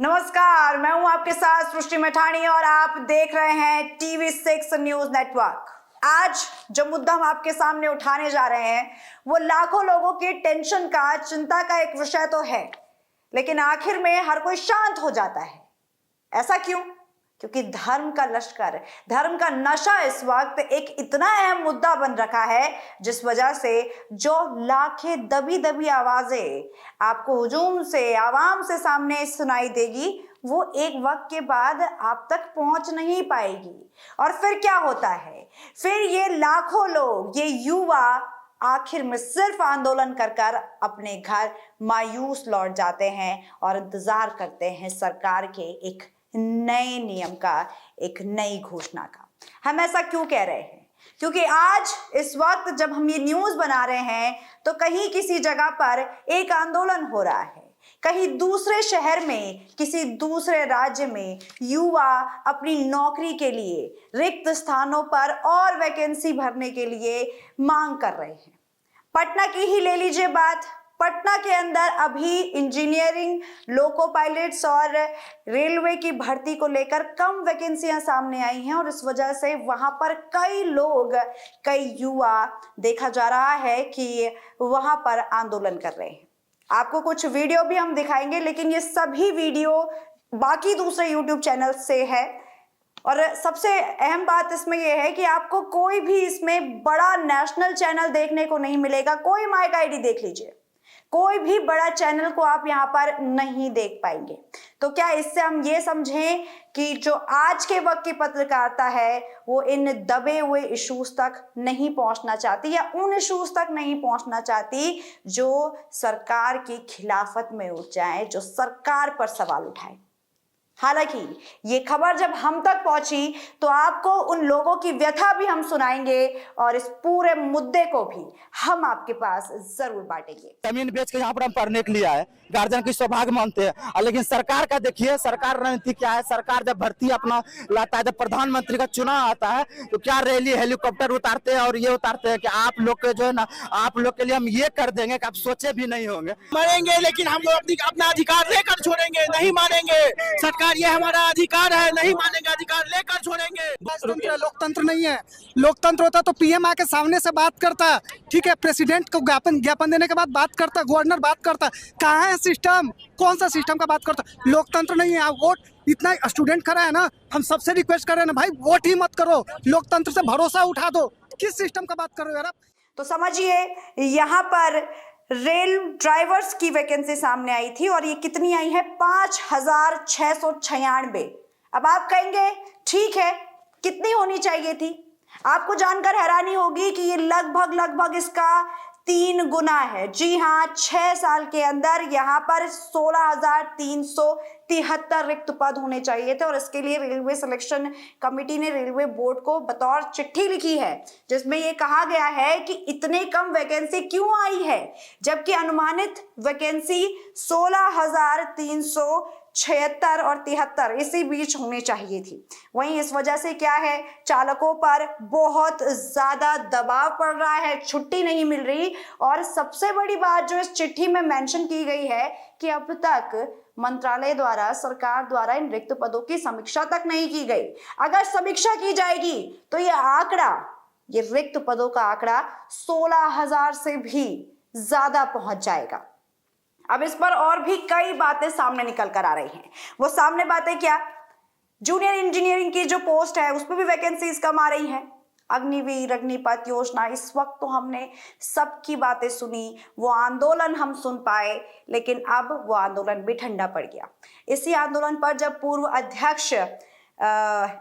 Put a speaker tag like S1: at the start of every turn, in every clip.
S1: नमस्कार, मैं हूं आपके साथ सृष्टि मैठाणी और आप देख रहे हैं TV6 न्यूज नेटवर्क। आज जो मुद्दा हम आपके सामने उठाने जा रहे हैं वो लाखों लोगों की टेंशन का, चिंता का एक विषय तो है, लेकिन आखिर में हर कोई शांत हो जाता है। ऐसा क्यों? क्योंकि धर्म का लश्कर, धर्म का नशा इस वक्त एक इतना अहम मुद्दा बन रखा है, जिस वजह से जो लाखें दबी दबी आवाजें आपको हुजूम से, आवाम से सामने सुनाई देगी, वो एक वक्त के बाद आप तक पहुंच नहीं पाएगी। और फिर क्या होता है? फिर ये लाखों लोग, ये युवा आखिर में सिर्फ आंदोलन कर कर अपने घर मायूस लौट जाते हैं और इंतजार करते हैं सरकार के एक नए नियम का, एक नई घोषणा का। हम ऐसा क्यों कह रहे हैं? क्योंकि आज इस वक्त जब हम ये न्यूज़ बना रहे हैं तो कहीं किसी जगह पर एक आंदोलन हो रहा है, कहीं दूसरे शहर में, किसी दूसरे राज्य में युवा अपनी नौकरी के लिए रिक्त स्थानों पर और वैकेंसी भरने के लिए मांग कर रहे हैं। पटना की ही ले लीजिए बात। पटना के अंदर अभी इंजीनियरिंग, लोको पायलट्स और रेलवे की भर्ती को लेकर कम वैकेंसियां सामने आई हैं और इस वजह से वहां पर कई लोग, कई युवा देखा जा रहा है कि वहां पर आंदोलन कर रहे हैं। आपको कुछ वीडियो भी हम दिखाएंगे, लेकिन ये सभी वीडियो बाकी दूसरे यूट्यूब चैनल से है। और सबसे अहम बात इसमें यह है कि आपको कोई भी इसमें बड़ा नेशनल चैनल देखने को नहीं मिलेगा। कोई माइक आईडी देख लीजिए, कोई भी बड़ा चैनल को आप यहाँ पर नहीं देख पाएंगे। तो क्या इससे हम ये समझें कि जो आज के वक्त की पत्रकारिता है वो इन दबे हुए इश्यूज तक नहीं पहुंचना चाहती, या उन इश्यूज तक नहीं पहुंचना चाहती जो सरकार की खिलाफत में उठ जाए, जो सरकार पर सवाल उठाए। हालांकि ये खबर जब हम तक पहुंची तो आपको उन लोगों की व्यथा भी हम सुनाएंगे और इस पूरे मुद्दे को भी हम आपके पास जरूर बांटेंगे।
S2: जमीन बेच के यहाँ पर हम पढ़ने के लिए आए, गार्जियन की सौभाग्य मानते हैं, लेकिन सरकार का देखिए, सरकार रणनीति क्या है। सरकार जब भर्ती अपना लाता है, जब प्रधानमंत्री का चुनाव आता है तो क्या रैली, हेलीकॉप्टर उतारते हैं और ये उतारते हैं कि आप लोग के जो है ना, आप लोग के लिए हम ये कर देंगे कि आप सोचे भी नहीं होंगे।
S3: मरेंगे लेकिन हम लोग अपना अधिकार लेकर छोड़ेंगे, नहीं मानेंगे। सरकार ये हमारा अधिकार है, नहीं मानेंगे, अधिकार लेकर छोड़ेंगे।
S4: लोकतंत्र नहीं है। लोकतंत्र होता तो पीएम आके सामने से बात करता, ठीक है, प्रेसिडेंट को ज्ञापन देने के बाद बात करता, गवर्नर बात करता। कहाँ है सिस्टम? कौन सा सिस्टम का बात करता? लोकतंत्र नहीं है। आप वोट, इतना स्टूडेंट खड़ा है ना, हम सबसे रिक्वेस्ट कर रहे हैं ना भाई, वोट ही मत करो, लोकतंत्र से भरोसा उठा दो। किस सिस्टम का बात कर रहे हो यार आप?
S1: तो समझिए, यहाँ पर रेल ड्राइवर्स की वैकेंसी सामने आई थी और ये कितनी आई है? 5696। अब आप कहेंगे ठीक है, कितनी होनी चाहिए थी? आपको जानकर हैरानी होगी कि ये लगभग इसका 3 गुना है। जी हाँ, 6 साल के अंदर यहाँ पर 16,373 रिक्त पद होने चाहिए थे और इसके लिए रेलवे सिलेक्शन कमेटी ने रेलवे बोर्ड को बतौर चिट्ठी लिखी है, जिसमें ये कहा गया है कि इतने कम वैकेंसी क्यों आई है, जबकि अनुमानित वैकेंसी 16,376 और 73 इसी बीच होनी चाहिए थी। वहीं इस वजह से क्या है, चालकों पर बहुत ज्यादा दबाव पड़ रहा है, छुट्टी नहीं मिल रही। और सबसे बड़ी बात जो इस चिट्ठी में मेंशन की गई है कि अब तक मंत्रालय द्वारा, सरकार द्वारा इन रिक्त पदों की समीक्षा तक नहीं की गई। अगर समीक्षा की जाएगी तो ये आंकड़ा, ये रिक्त पदों का आंकड़ा 16,000 से भी ज्यादा पहुंच जाएगा। अब इस पर और भी कई बातें सामने निकल कर आ रही हैं। वो सामने बातें क्या? जूनियर इंजीनियरिंग की जो पोस्ट है उस पर भी वैकेंसीज कम आ रही हैं। अग्निवीर, अग्निपथ योजना, इस वक्त तो हमने सबकी बातें सुनी, वो आंदोलन हम सुन पाए, लेकिन अब वो आंदोलन भी ठंडा पड़ गया। इसी आंदोलन पर जब पूर्व अध्यक्ष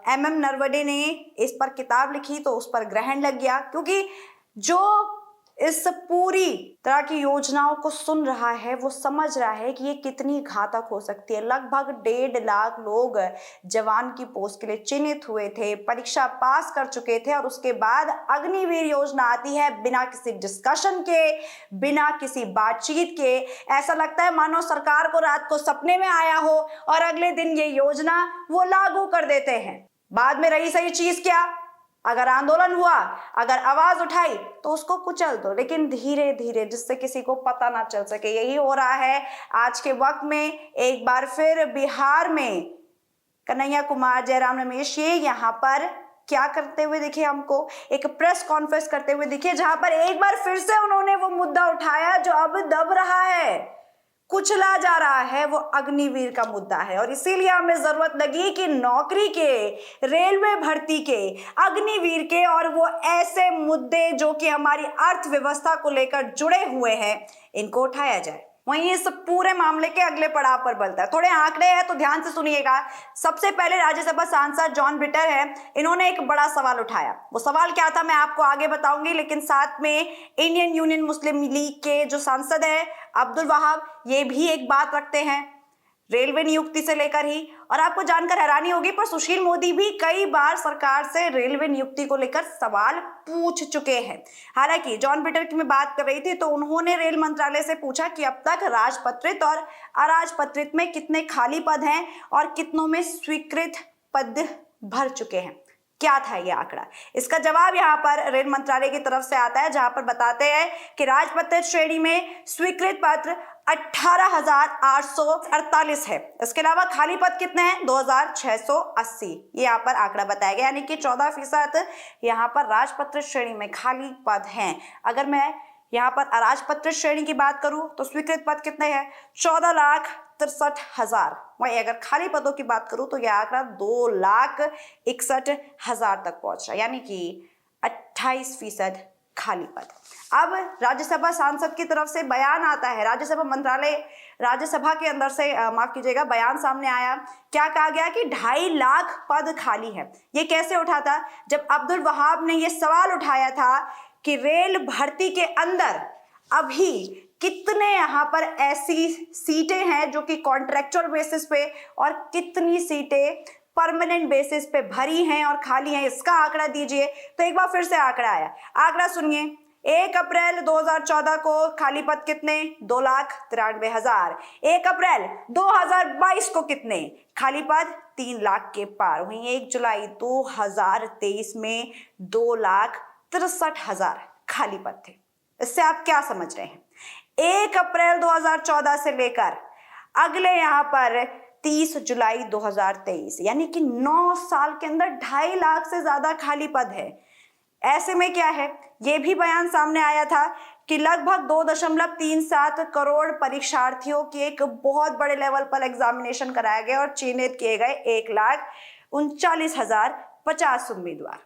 S1: MM नरवडे ने इस पर किताब लिखी तो उस पर ग्रहण लग गया, क्योंकि जो इस पूरी तरह की योजनाओं को सुन रहा है वो समझ रहा है कि ये कितनी घातक हो सकती है। लगभग 1.5 लाख लोग जवान की पोस्ट के लिए चिन्हित हुए थे, परीक्षा पास कर चुके थे, और उसके बाद अग्निवीर योजना आती है बिना किसी डिस्कशन के, बिना किसी बातचीत के। ऐसा लगता है मानो सरकार को रात को सपने में आया हो और अगले दिन ये योजना वो लागू कर देते हैं। बाद में रही सही चीज क्या? अगर आंदोलन हुआ, अगर आवाज उठाई तो उसको कुचल दो, लेकिन धीरे धीरे, जिससे किसी को पता ना चल सके। यही हो रहा है आज के वक्त में। एक बार फिर बिहार में कन्हैया कुमार, जयराम रमेश, ये यहाँ पर क्या करते हुए दिखे हमको, एक प्रेस कॉन्फ्रेंस करते हुए दिखे, जहां पर एक बार फिर से उन्होंने वो मुद्दा उठाया जो अब दब रहा है, कुचला जा रहा है, वो अग्निवीर का मुद्दा है। और इसीलिए हमें जरूरत लगी कि नौकरी के, रेलवे भर्ती के, अग्निवीर के और वो ऐसे मुद्दे जो कि हमारी अर्थव्यवस्था को लेकर जुड़े हुए हैं, इनको उठाया जाए। वहीं इस पूरे मामले के अगले पड़ाव पर बलता है। थोड़े आंकड़े हैं तो ध्यान से सुनिएगा। सबसे पहले राज्यसभा सांसद जॉन बिटर है, इन्होंने एक बड़ा सवाल उठाया। वो सवाल क्या था मैं आपको आगे बताऊंगी, लेकिन साथ में इंडियन यूनियन मुस्लिम लीग के जो सांसद है अब्दुल वहाब, ये भी एक बात रखते हैं रेलवे नियुक्ति से लेकर ही। और आपको जानकर हैरानी होगी, पर सुशील मोदी भी कई बार सरकार से रेलवे नियुक्ति को लेकर सवाल पूछ चुके हैं। हालांकि जॉन बिटर की मैं बात कर रही थी तो उन्होंने रेल मंत्रालय से पूछा कि अब तक राजपत्रित और अराजपत्रित में कितने खाली पद हैं और कितनों में स्वीकृत पद भर चुके हैं। क्या था ये आंकड़ा? इसका जवाब यहाँ पर रेल मंत्रालय की तरफ से आता है, जहां पर बताते हैं कि राजपत्रित श्रेणी में स्वीकृत पत्र 18,848 है। इसके अलावा खाली पद कितने हैं? 2,680। ये यहाँ पर आंकड़ा बताया गया, यानी कि 14% यहाँ पर राजपत्रित श्रेणी में खाली पद हैं। अगर मैं यहाँ पर अराजपत्रित श्रेणी की बात करूं तो स्वीकृत पद कितने हैं? 14,63,000। वहीं अगर खाली पदों की बात करूं तो यह आंकड़ा 2,61,000 तक पहुंच रहा है, यानी कि 28% खाली पद। अब राज्यसभा सांसद की तरफ से बयान आता है, राज्यसभा मंत्रालय, राज्यसभा के अंदर से माफ कीजिएगा, बयान सामने आया। क्या कहा गया कि 2.5 लाख पद खाली है। ये कैसे उठा था? जब अब्दुल वहाब ने ये सवाल उठाया था कि रेल भर्ती के अंदर अभी कितने यहाँ पर ऐसी सीटें हैं जो कि कॉन्ट्रेक्चुअल बेसिस पे और कितनी सीटें परमानेंट बेसिस पे भरी हैं और खाली हैं, इसका आंकड़ा दीजिए। तो एक बार फिर से आंकड़ा आया, आंकड़ा सुनिए। 1 अप्रैल 2014 को खाली पद कितने? 2,93,000। 1 अप्रैल 2022 को कितने खाली पद? 3 लाख के पार। वहीं 1 जुलाई 2023 में 2,63,000 खाली पद थे। इससे आप क्या समझ रहे हैं? 1 अप्रैल 2014 से लेकर अगले यहाँ पर 30 जुलाई 2023, यानी कि 9 साल के अंदर 2.5 लाख से ज्यादा खाली पद है। ऐसे में क्या है, यह भी बयान सामने आया था कि लगभग 2.37 करोड़ परीक्षार्थियों की एक बहुत बड़े लेवल पर एग्जामिनेशन कराया गया और चयनित किए गए 1,39,050 उम्मीदवार,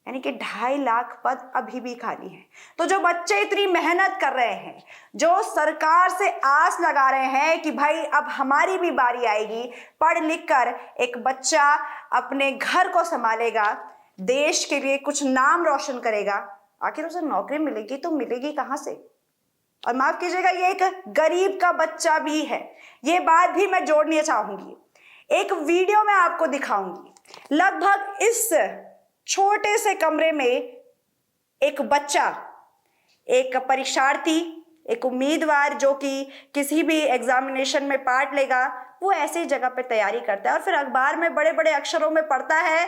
S1: यानी कि 2.5 लाख पद अभी भी खाली हैं। तो जो बच्चे इतनी मेहनत कर रहे हैं, जो सरकार से आस लगा रहे हैं कि भाई अब हमारी भी बारी आएगी, पढ़ लिख कर एक बच्चा अपने घर को संभालेगा, देश के लिए कुछ नाम रोशन करेगा, आखिर उसे नौकरी मिलेगी तो मिलेगी कहां से? और माफ कीजिएगा, ये एक गरीब का बच्चा भी है। ये बात भी मैं जोड़नी चाहूंगी, एक वीडियो में आपको दिखाऊंगी। लगभग इस छोटे से कमरे में एक बच्चा, एक परीक्षार्थी, एक उम्मीदवार जो कि किसी भी एग्जामिनेशन में पार्ट लेगा, वो ऐसी जगह पे तैयारी करता है और फिर अखबार में बड़े बड़े अक्षरों में पढ़ता है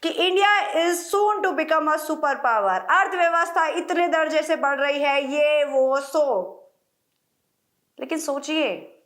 S1: कि India is soon to become a super power, अर्थव्यवस्था इतने दर्जे से बढ़ रही है, ये वो सो। लेकिन सोचिए,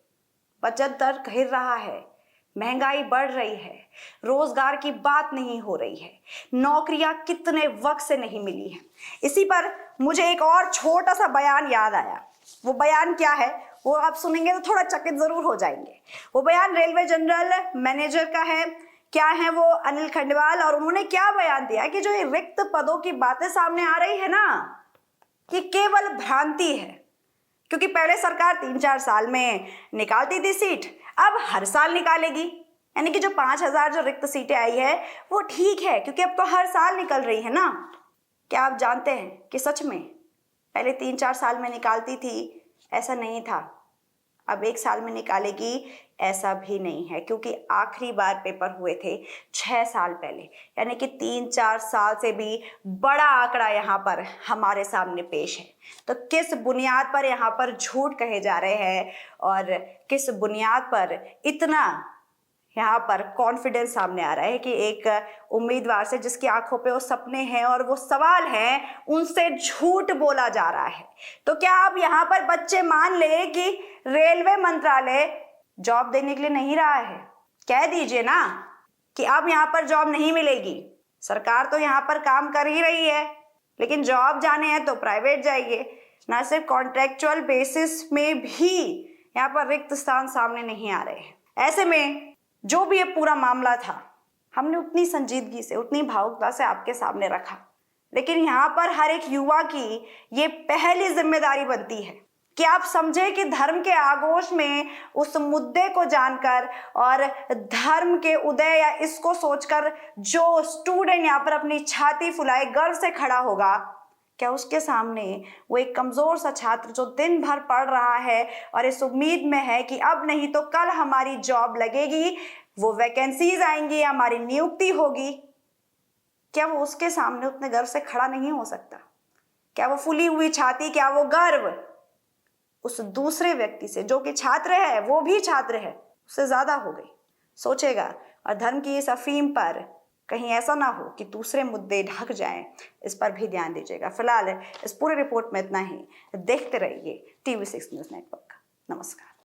S1: बचत दर गिर रहा है, महंगाई बढ़ रही है, रोजगार की बात नहीं हो रही है, नौकरियां कितने वक्त से नहीं मिली हैं। इसी पर मुझे एक और छोटा सा बयान याद आया। वो बयान क्या है वो आप सुनेंगे तो थोड़ा चकित जरूर हो जाएंगे। वो बयान रेलवे जनरल मैनेजर का है। क्या है वो? अनिल खंडवाल। और उन्होंने क्या बयान दिया कि जो ये रिक्त पदों की बातें सामने आ रही है ना, ये केवल भ्रांति है, क्योंकि पहले सरकार 3-4 साल में निकालती थी सीट, अब हर साल निकालेगी। यानी कि जो 5,000 जो रिक्त सीटें आई है वो ठीक है, क्योंकि अब तो हर साल निकल रही है ना। क्या आप जानते हैं कि सच में पहले 3-4 साल में निकालती थी, ऐसा नहीं था। अब 1 साल में निकालेगी, ऐसा भी नहीं है, क्योंकि आखिरी बार पेपर हुए थे 6 साल पहले, यानी कि 3-4 साल से भी बड़ा आंकड़ा यहाँ पर हमारे सामने पेश है। तो किस बुनियाद पर यहाँ पर झूठ कहे जा रहे हैं और किस बुनियाद पर इतना यहाँ पर कॉन्फिडेंस सामने आ रहा है कि एक उम्मीदवार से जिसकी आंखों पे वो सपने हैं और वो सवाल हैं, उनसे झूठ बोला जा रहा है। तो क्या अब यहाँ पर बच्चे मान ले कि रेलवे मंत्रालय जॉब देने के लिए नहीं रहा है? कह दीजिए ना कि अब यहाँ पर जॉब नहीं मिलेगी। सरकार तो यहाँ पर काम कर ही रही है, लेकिन जॉब जाने हैं तो प्राइवेट जाइए। ना सिर्फ कॉन्ट्रेक्चुअल बेसिस में भी यहाँ पर रिक्त स्थान सामने नहीं आ रहे हैं। ऐसे में जो भी ये पूरा मामला था, हमने उतनी संजीदगी से, उतनी भावुकता से आपके सामने रखा, लेकिन यहाँ पर हर एक युवा की ये पहली जिम्मेदारी बनती है कि आप समझे कि धर्म के आगोश में उस मुद्दे को जानकर और धर्म के उदय या इसको सोचकर जो स्टूडेंट यहाँ पर अपनी छाती फुलाए गर्व से खड़ा होगा, क्या उसके सामने वो एक कमजोर सा छात्र जो दिन भर पढ़ रहा है और इस उम्मीद में है कि अब नहीं तो कल हमारी जॉब लगेगी, वो वैकेंसीज आएंगी, हमारी नियुक्ति होगी, क्या वो उसके सामने उतने गर्व से खड़ा नहीं हो सकता? क्या वो फुली हुई छाती, क्या वो गर्व उस दूसरे व्यक्ति से जो कि छात्र है, वो भी छात्र है, उससे ज्यादा हो गई? सोचेगा। और धर्म की इस अफीम पर कहीं ऐसा ना हो कि दूसरे मुद्दे ढक जाएं, इस पर भी ध्यान दीजिएगा। फिलहाल इस पूरे रिपोर्ट में इतना ही। देखते रहिए TV6 न्यूज़ नेटवर्क। नमस्कार।